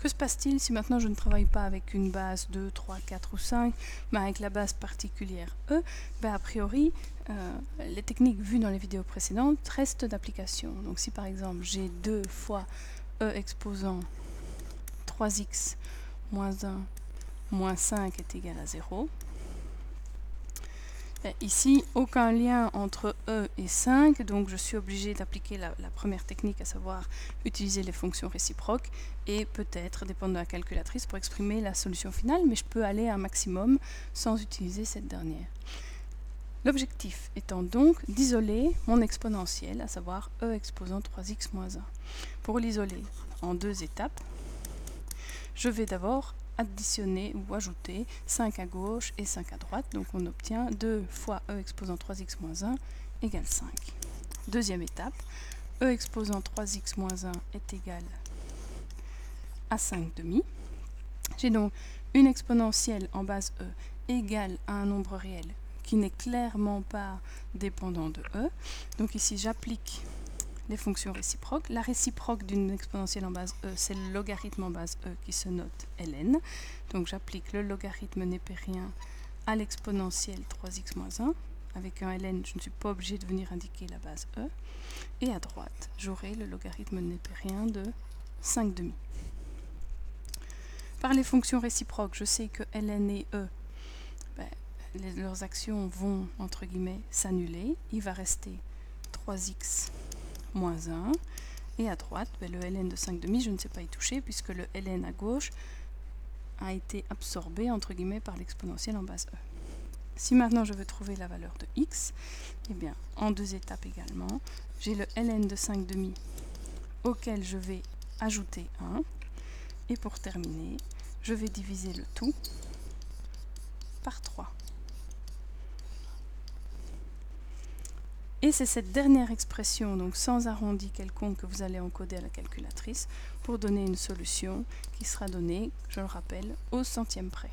Que se passe-t-il si maintenant je ne travaille pas avec une base 2, 3, 4 ou 5, mais avec la base particulière E? A priori, les techniques vues dans les vidéos précédentes restent d'application. Donc si par exemple j'ai 2 fois E exposant 3x moins 1 moins 5 est égal à 0, ici, aucun lien entre E et 5, donc je suis obligée d'appliquer la première technique, à savoir utiliser les fonctions réciproques et peut-être dépendre de la calculatrice pour exprimer la solution finale, mais je peux aller à un maximum sans utiliser cette dernière. L'objectif étant donc d'isoler mon exponentiel, à savoir E exposant 3x moins 1. Pour l'isoler en 2 étapes, je vais d'abord additionner ou ajouter 5 à gauche et 5 à droite. Donc on obtient 2 fois E exposant 3x moins 1 égale 5. Deuxième étape, E exposant 3x moins 1 est égal à 5 demi. J'ai donc une exponentielle en base E égale à un nombre réel qui n'est clairement pas dépendant de E. Donc ici j'applique les fonctions réciproques. La réciproque d'une exponentielle en base E, c'est le logarithme en base E qui se note ln. Donc j'applique le logarithme népérien à l'exponentielle 3x moins 1. Avec un ln, je ne suis pas obligée de venir indiquer la base E. Et à droite, j'aurai le logarithme népérien de 5 demi. Par les fonctions réciproques, je sais que ln et E, leurs actions vont, entre guillemets, s'annuler. Il va rester 3x moins 1, et à droite, le ln de 5 demi, je ne sais pas y toucher, puisque le ln à gauche a été absorbé, entre guillemets, par l'exponentielle en base E. Si maintenant je veux trouver la valeur de x, eh bien, en 2 étapes également, j'ai le ln de 5 demi, auquel je vais ajouter 1, et pour terminer, je vais diviser le tout par 3. Et c'est cette dernière expression, donc sans arrondi quelconque, que vous allez encoder à la calculatrice pour donner une solution qui sera donnée, je le rappelle, au centième près.